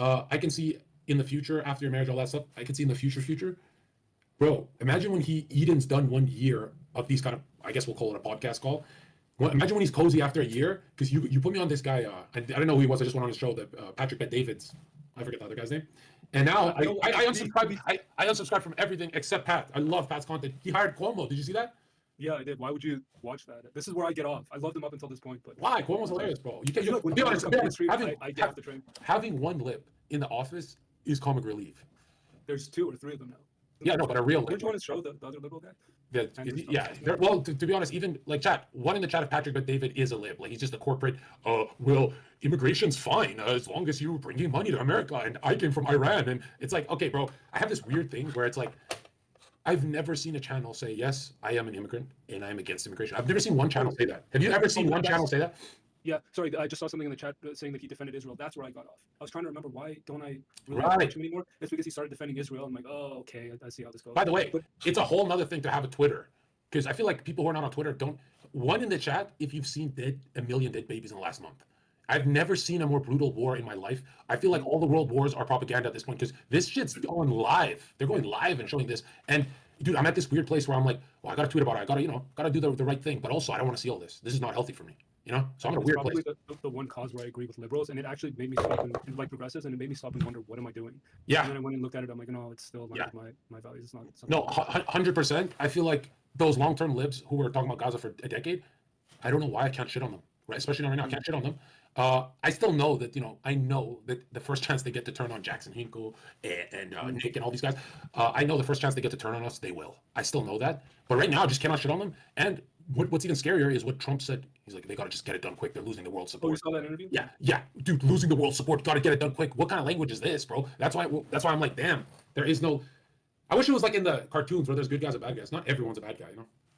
I can see in the future after your marriage, all that stuff. I can see in the future, bro. Imagine when Eden's done 1 year of these kind of, I guess we'll call it a podcast call. Well, imagine when he's cozy after a year, because you put me on this guy. I don't know who he was. I just went on his show, that Patrick Bet Davids. I forget the other guy's name. And now I unsubscribed. I unsubscribed from everything except Pat. I love Pat's content. He hired Cuomo. Did you see that? Yeah, I did. Why would you watch that? This is where I get off. I loved him up until this point, but Why? Cuomo's hilarious, bro. You can't. I feel like when Be honest. Be honest. I get off the train. Having one lip in the office is comic relief. There's 2 or 3 of them now. Yeah, no, but a real lip. Did you want to show the other liberal guy? Yeah. Well, to be honest, even like chat, one in the chat of Patrick Bet David is a lib. Like he's just a corporate. Well, immigration's fine as long as you're bringing money to America. And I came from Iran, and it's like, okay, bro. I have this weird thing where it's like, I've never seen a channel say, yes, I am an immigrant and I'm against immigration. I've never seen one channel say that. Have you ever seen one channel say that? Yeah, sorry, I just saw something in the chat saying that he defended Israel. That's where I got off. I was trying to remember why don't I really watch him anymore. It's because he started defending Israel. I'm like, oh, okay, I see how this goes. By the way, it's a whole nother thing to have a Twitter, because I feel like people who are not on Twitter don't. One in the chat, if you've seen a million dead babies in the last month. I've never seen a more brutal war in my life. I feel like all the world wars are propaganda at this point, because this shit's going live. They're going live and showing this. And dude, I'm at this weird place where I'm like, well, I got to tweet about it. I got to, got to do the right thing. But also, I don't want to see all this. This is not healthy for me. So I'm in a weird place. The one cause where I agree with liberals, and it actually made me stop and like progressives, and it made me stop and wonder, what am I doing? Yeah. And then I went and looked at it. I'm like, no, it's still my values. It's not. No, 100%. I feel like those long-term libs who were talking about Gaza for a decade, I don't know why I can't shit on them. Right? Especially right now, I can't shit on them. I still know that, I know that the first chance they get to turn on Jackson Hinkle and Nick and all these guys, I know the first chance they get to turn on us, they will. I still know that. But right now, I just cannot shit on them. And what's even scarier is what Trump said. He's like, they got to just get it done quick. They're losing the world support. Oh, you saw that interview? Yeah. Dude, losing the world support. Got to get it done quick. What kind of language is this, bro? That's why I'm like, damn, there is no... I wish it was like in the cartoons where there's good guys and bad guys. Not everyone's a bad guy,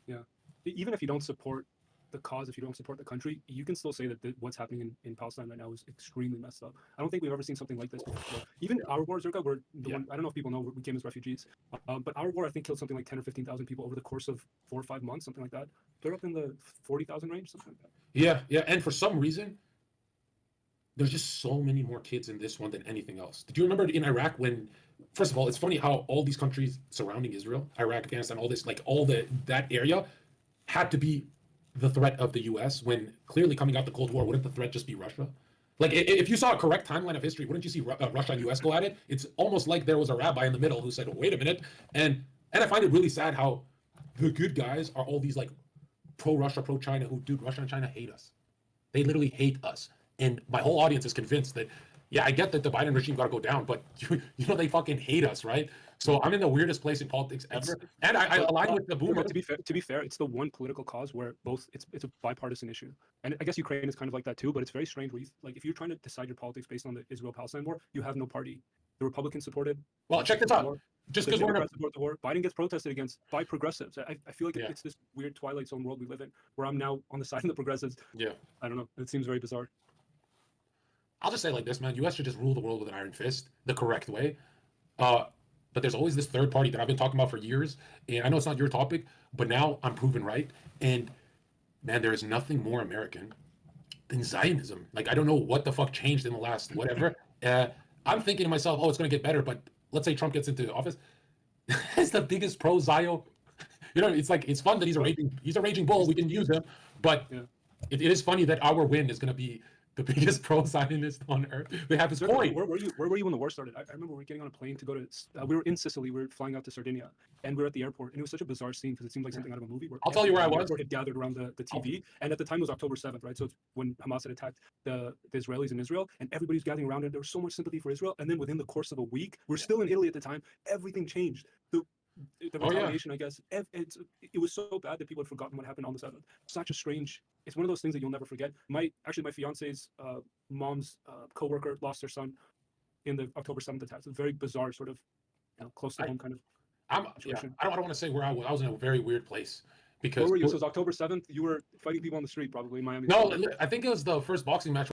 Yeah. Even if you don't support the cause, if you don't support the country, you can still say that what's happening in Palestine right now is extremely messed up. I don't think we've ever seen something like this before. Even our war, Zerka, one, I don't know if people know, we came as refugees, but our war, I think, killed something like 10 or 15,000 people over the course of 4 or 5 months, something like that. They're up in the 40,000 range, something like that. Yeah. And for some reason, there's just so many more kids in this one than anything else. Did you remember in Iraq when, first of all, it's funny how all these countries surrounding Israel, Iraq, Afghanistan, all this, like all that area had to be the threat of the U.S. when clearly coming out the Cold War, wouldn't the threat just be Russia? Like if you saw a correct timeline of history, wouldn't you see Russia and U.S. go at it? It's almost like there was a rabbi in the middle who said, wait a minute. And I find it really sad how the good guys are all these like pro-Russia, pro-China who, dude, Russia and China hate us. They literally hate us. And my whole audience is convinced that, yeah, I get that the Biden regime got to go down, but they fucking hate us, right? So I'm in the weirdest place in politics ever. And I align with the boomer. To be fair, it's the one political cause where it's a bipartisan issue. And I guess Ukraine is kind of like that too, but it's very strange where if you're trying to decide your politics based on the Israel-Palestine war, you have no party. The Republicans supported. Well, check this out. Just because we're support the war, Biden gets protested against by progressives. I feel like it's this weird Twilight Zone world we live in, where I'm now on the side of the progressives. Yeah. I don't know. It seems very bizarre. I'll just say like this, man. U.S. should just rule the world with an iron fist, the correct way. But there's always this third party that I've been talking about for years, and I know it's not your topic, but now I'm proven right. And man, there is nothing more American than Zionism. Like, I don't know what the fuck changed in the last whatever. I'm thinking to myself, oh, it's going to get better. But let's say Trump gets into office. It's the biggest pro-Zio. It's like, it's fun that he's a raging bull. We can use him. But it is funny that our win is going to be the biggest pro-Zionist on earth. They have this point. Where were you when the war started? I remember we were getting on a plane to go to. We were in Sicily. We were flying out to Sardinia, and we were at the airport. And it was such a bizarre scene because it seemed like something out of a movie. I'll tell you where I was. Had gathered around the TV, and at the time it was October 7th, right? So it's when Hamas had attacked the Israelis in Israel, and everybody's gathering around it. There was so much sympathy for Israel, and then within the course of a week, we're still in Italy at the time. Everything changed. The retaliation, I guess, it was so bad that people had forgotten what happened on the 7th. Such a strange. It's one of those things that you'll never forget. My fiance's mom's coworker lost her son in the October 7th attacks. It's a very bizarre sort of close to home kind of situation. I don't want to say where I was. I was in a very weird place. Because where were you? So it was October 7th. You were fighting people on the street, probably in Miami. No, I think it was the first boxing match